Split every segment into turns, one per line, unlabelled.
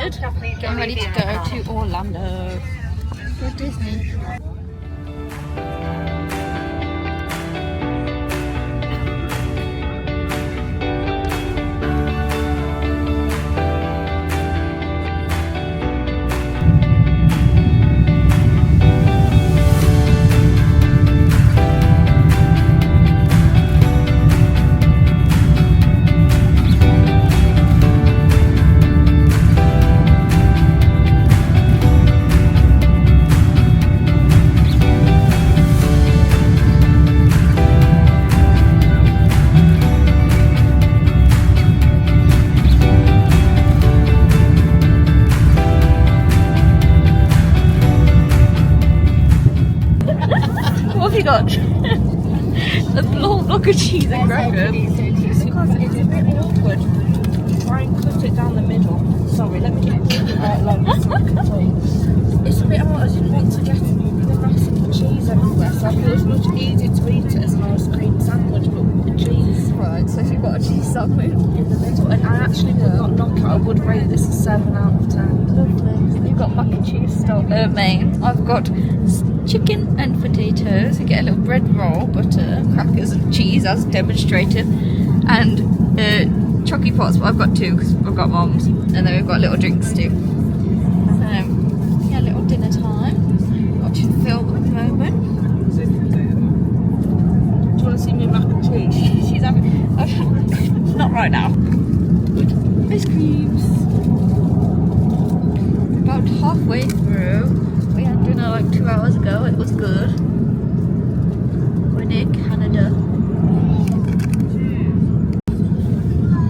excited. Getting ready to go to Orlando for Disney. What have you got? A long block of cheese and crackers.
Because it's a bit awkward to try and cut it down the middle. Sorry, let me get it along so I can talk. It's a bit hard. I didn't want to get the rest of the cheese everywhere, so I thought it was much easier to eat it as an ice cream sandwich, but with the cheese.
Right, so you've got a cheese sandwich
In the middle, and I actually would not knock it. I would rate this a 7 out of 10.
Lovely. You've got mac and cheese stuff. Main. I've got chicken and potatoes. You get a little bread roll, butter, crackers and cheese as demonstrated, and chocky pots. But I've got two because I've got mums, and then we've got little drinks too. Yeah, little dinner time. Watching film at the moment.
Do you want to see me mac and cheese?
She's having not right now. Ice creams. About halfway through. We had dinner like 2 hours ago. It was good. We're near Canada.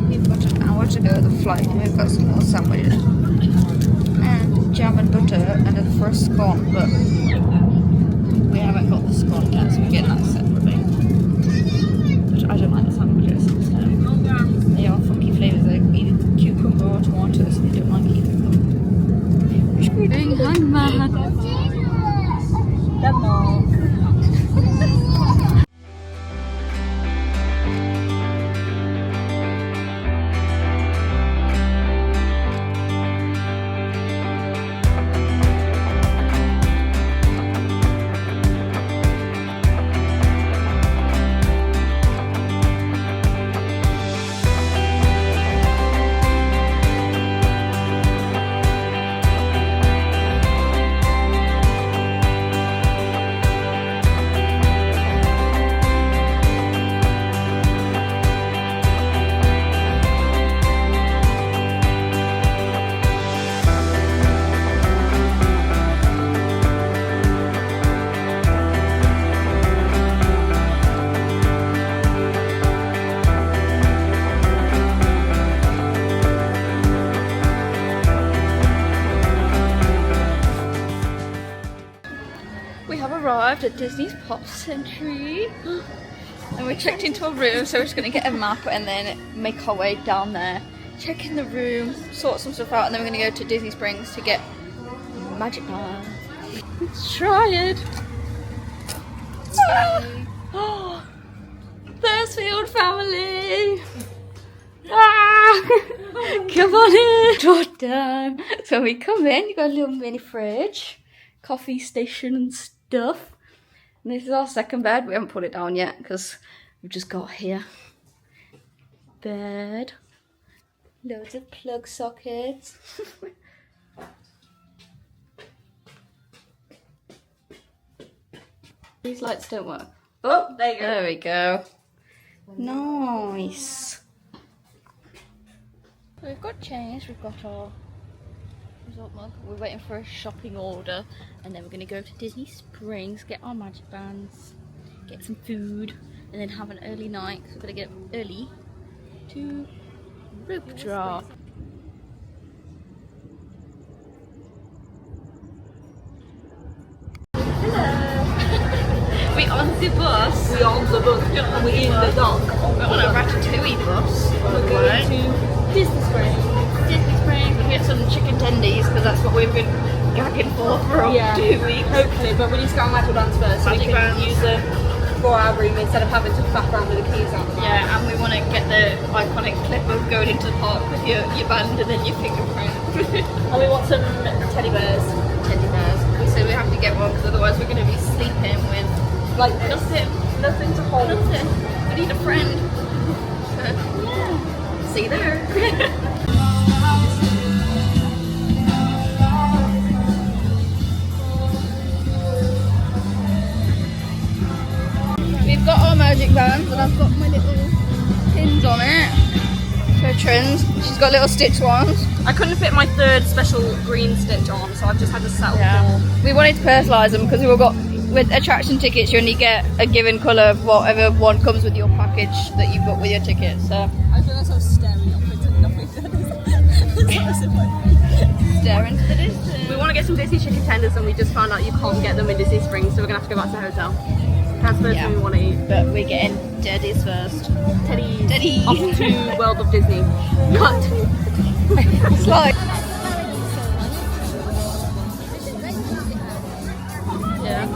We've got an hour to go to the flight. We've got some more sandwiches and jam and butter and a first scone, but we haven't got the scone yet, so we're getting that separately. Which I don't like the sandwiches. So they are funky flavours. They're either cucumber or tomatoes. So they don't like either of them. Being hangman. We have arrived at Disney's Pop Century and we checked into a room, so we're just going to get a map and then make our way down there, check in the room, sort some stuff out, and then we're going to go to Disney Springs to get Magic Band. Let's try it! Oh, Thursfield family! Ah! Come on in! Draw time! So we come in, you got a little mini fridge, coffee station and stuff. And this is our second bed. We haven't put it down yet because we've just got here. Bed. Loads of plug sockets. These lights don't work. Oh, there you go. There we go. Nice. We've got change. We've got our result mug. We're waiting for a shopping order, and then we're going to go to Disney Springs, get our magic bands, get some food, and then have an early night. So we're going to get up early to rope drop. We on the bus.
We on the bus. We're in the dock.
We're on a ratatouille bus.
We're going to Disney Springs.
Disney Springs. We'll get some chicken tendies because that's what we've been gagging for 2 weeks.
Hopefully, but we need to go on Magic Bands first so we
Magic
can
Bands.
use them for our room instead of having to faff around with the keys out.
Yeah, and we want to get the iconic clip of going into the park with your band and then your fingerprint.
And we want some teddy bears.
Teddy bears. We said we have to get one because otherwise we're going to be sleeping with
Like
nothing
to hold.
Nothing. We need a friend. So, yeah. See you there. We've got our magic bands and I've got my little pins on it for trims. She's got little stitch ones.
I couldn't fit my third special green stitch on, so I've just had to settle for.
We wanted to personalise them because we've got, with attraction tickets you only get a given colour of whatever one comes with your package that you've got with your ticket. So
I feel like I was staring up into nothing.
staring to the distance.
We want to get some Disney chicken tenders and we just found out you can't get them in Disney Springs, so we're going to have to go back to the hotel. That's the first thing we want to eat.
But we're getting Teddy's first.
Teddy. Off to World of Disney. Cut.
It's like... Yeah.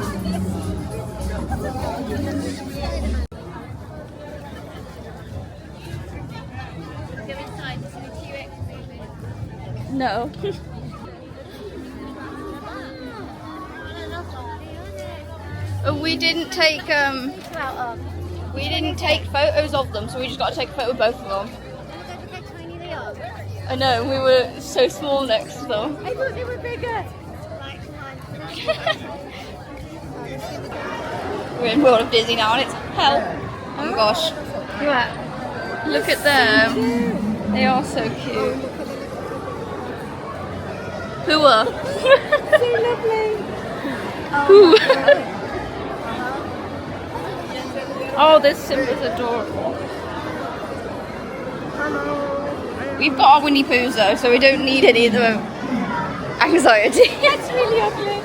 No. We didn't take photos of them, so we just got to take a photo of both of them. I know, we were so small next to them.
I thought they were bigger.
We're in World of Disney now and it's hell. Oh my gosh. Look at them. They are so cute. Who are?
So lovely.
Who? Oh, this Simba's adorable. We've got our Winnie Poohs though, so we don't need any of the anxiety.
That's really ugly.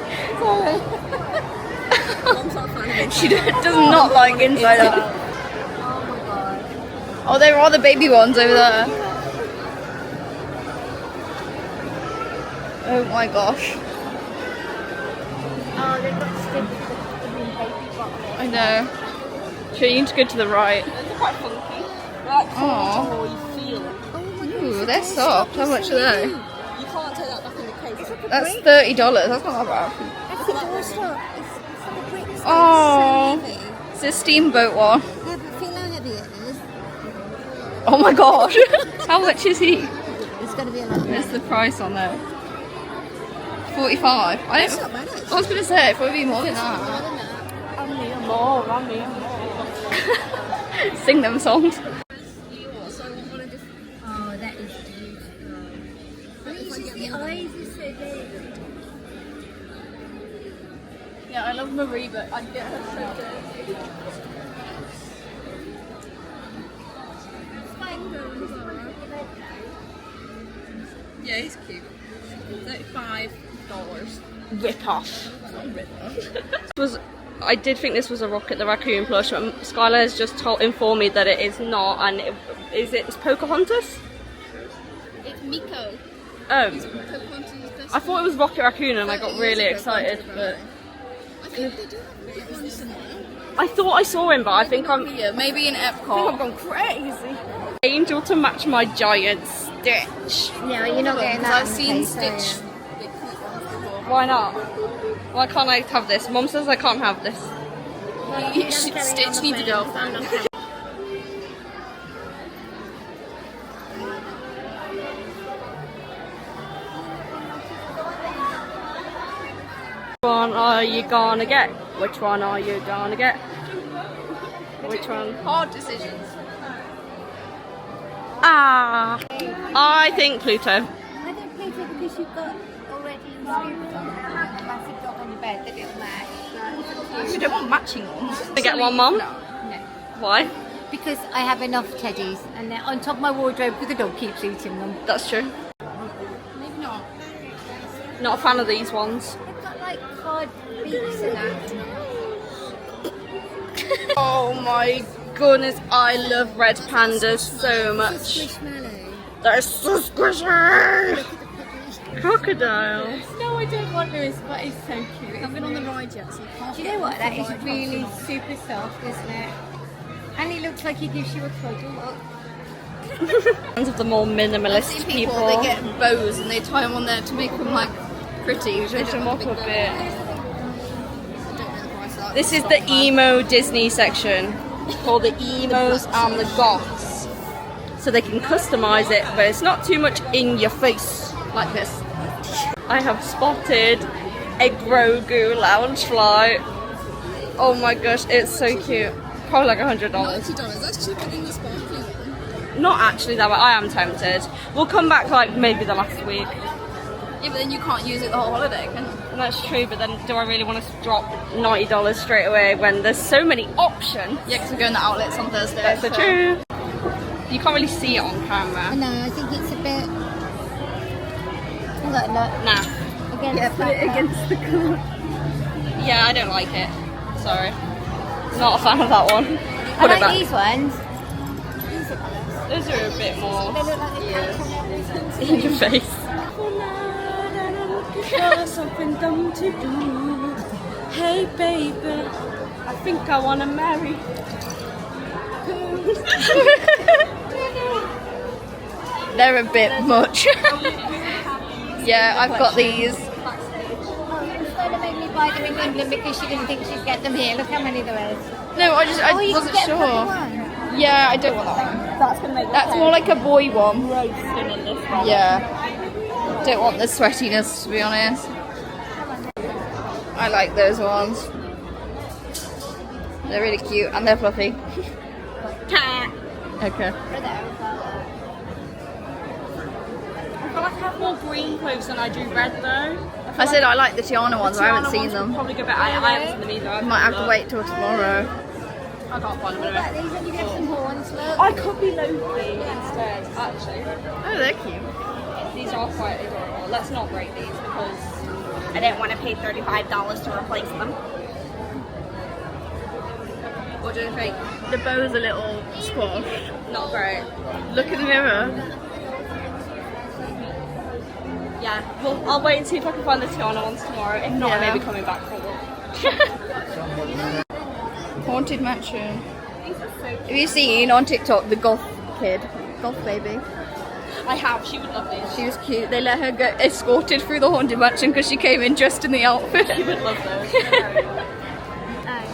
She does not like Inside Out.
Oh my god.
Oh, there are the baby ones over there. Oh my gosh.
Oh, they've got stickers for the baby bottle.
I know. Sure, you need to go to the right.
Those are quite funky. They're like
Aww.
you feel.
Ooh, they're soft. How much are they?
You can't take that back in the case.
That's $30. That's not that bad.
That's a doorstop. It's like a brick.
Oh,
So heavy.
it's a steamboat one.
Yeah, but feel how heavy it is.
Oh my gosh. How much is he?
It's going to be a lot.
Where's the price on there? 45.
It's not bad, actually.
I was going to say, it would be more than that.
More.
Sing them songs.
Oh, that is beautiful. The eyes are so big.
Yeah, I love Marie, but I'd get her so dirty. Yeah, he's cute. $35.
Rip off. I did think this was a Rocket the Raccoon plush, but Skylar has just informed me that it is not, and it's Pocahontas?
It's Miko.
Oh. I thought it was Rocket Raccoon and I got really excited, but
I think they do have ones.
I thought I saw him, but I think I'm
Maybe in
I've
Epcot.
gone crazy. Angel to match my giant Stitch.
No, you're not getting that.
I've seen Stitch.
Why not? Why can't I have this? Mom says I can't have this.
Stitch needs a girlfriend.
Which one are you gonna get? Which one are you gonna get? Which one?
Hard decisions.
I think Pluto.
I don't play it because you've got already scooped on a massive dog on your bed that it'll match.
We don't want matching ones.
Can I get one, Mom?
No.
Why?
Because I have enough teddies and they're on top of my wardrobe because the dog keeps eating them.
That's true.
Maybe not.
Not a fan of these ones.
They've got like hard beaks and that.
Oh my goodness, I love red pandas so much.
Squishmallow.
They're so squishy! Crocodiles.
No, I don't want this, but it's so cute. haven't been on the ride yet, so you can't. Do you know what? That is really super soft, isn't it? And it looks like he gives you a cuddle.
Ones of the more minimalist people.
They get bows and they tie them on there to make them like pretty. Which I don't know
a bit.
the price of that.
This is the emo Disney section for the emos and the goths. So they can customise it, but it's not too much in your face like this. I have spotted a Grogu Loungefly. Oh my gosh, it's so cute. Probably like $100.
$90. That's cheaper than the sparkly one.
Not actually that, but I am tempted. We'll come back like maybe the last week.
Yeah, but then you can't use it the whole holiday, can you?
That's true, but then do I really want to drop $90 straight away when there's so many options?
Yeah, because we're going to outlets on Thursday.
That's so true. You can't really see it on camera.
No, I think it's a bit. Look.
Nah.
Against
Put it against the car.
Yeah, I don't like it. Sorry. Not a fan of that one.
I
Put it
like
back.
these ones.
Those are a bit more
They look like they
in your face.
Something dumb to do. Hey baby, I think I wanna marry.
They're a bit much. Yeah, I've got these.
It's going to make me buy them in England because she didn't think she'd get them here. Look how many there is.
No, I
You
wasn't
can get
sure.
one.
Yeah, I don't want that one.
That's gonna make
That's more like a boy one.
roasting in this one.
Yeah. Don't want the sweatiness, to be honest. I like those ones. They're really cute and they're fluffy. Okay.
I feel like I have more green clothes than I do red though.
I said I like the Tiana ones, I haven't seen them.
Probably go back. I haven't seen them either.
I might have to wait till tomorrow.
I can't find them
Look at
anyway.
these and you get some horns. Look.
I could be Loki instead, actually.
Oh, they're cute.
These are quite adorable. Let's not break these because I don't want to pay $35 to replace them.
What do you think? The bow's a little squashed.
Not great.
Look in the mirror.
Yeah, well, I'll wait and see if I can find the Tiana ones tomorrow. If not, I may be coming back for them.
Haunted Mansion. Have you seen on TikTok the goth kid? Goth baby.
I have. She would love these.
She was cute. They let her get escorted through the Haunted Mansion because she came in dressed in the outfit.
She would love those.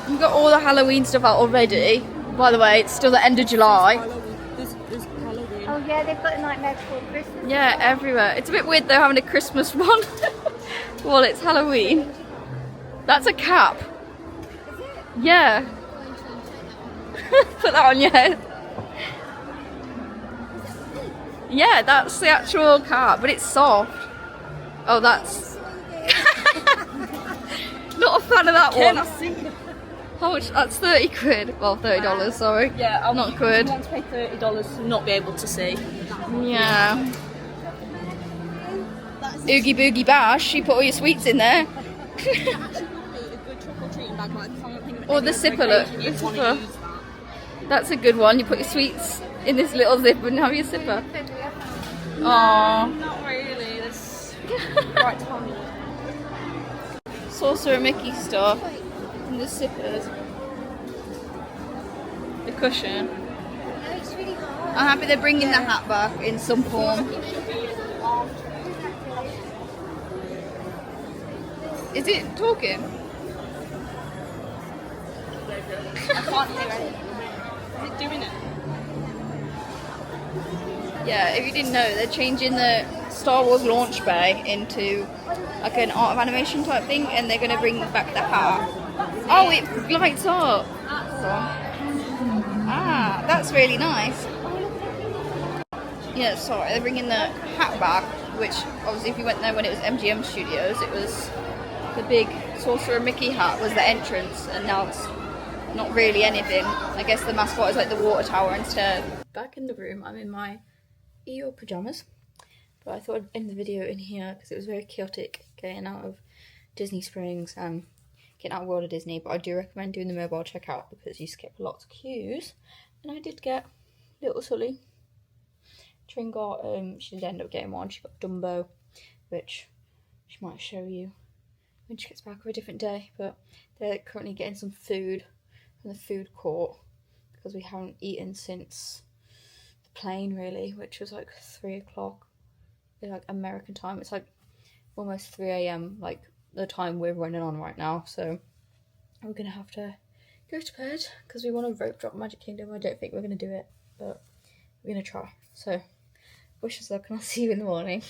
You've got all the Halloween stuff out already. By the way, it's still the end of July.
This Halloween.
Oh yeah, they've got a Nightmare Before Christmas.
Yeah, everywhere. It's a bit weird though having a Christmas one. Well, it's Halloween. That's a cap. Yeah. Put that on your head. Yeah, that's the actual cap, but it's soft. Oh, that's... Not a fan of that one. How much? That's 30 quid. Well, $30, sorry.
Yeah, I'll
Not quid.
want to pay $30 to not be able to see.
Yeah. Oogie Boogie Bash, you put all your sweets in there. Or the zipper, look. The zipper. That's a good one. You put your sweets in this little zipper and have your zipper. Aww.
Not really. This right time.
Sorcerer Mickey stuff. And the zippers. The cushion.
No, it's really hard.
I'm happy they're bringing the hat back in some form. Is it talking?
I can't hear it. Is it doing it?
Yeah, if you didn't know, they're changing the Star Wars launch bay into like an art of animation type thing, and they're going to bring back the hat. Oh, it lights up. Ah, that's really nice. Yeah, sorry, they're bringing the hat back, which obviously if you went there when it was MGM Studios, it was the big Sorcerer Mickey hat was the entrance, and now it's not really anything. I guess the mascot is like the water tower instead. Back in the room, I'm in my Eeyore pyjamas, but I thought I'd end the video in here because it was very chaotic getting out of Disney Springs and getting out of World of Disney, but I do recommend doing the mobile checkout because you skip lots of queues. And I did get little Sully. Trin got, she did end up getting one. She got Dumbo, which she might show you when she gets back or a different day, but they're currently getting some food from the food court because we haven't eaten since the plane really, which was like 3 o'clock, like American time. It's like almost 3 a.m. like the time we're running on right now, so we're gonna have to go to bed because we want to rope drop Magic Kingdom. I don't think we're gonna do it, but we're gonna try. So wish us luck and I'll see you in the morning.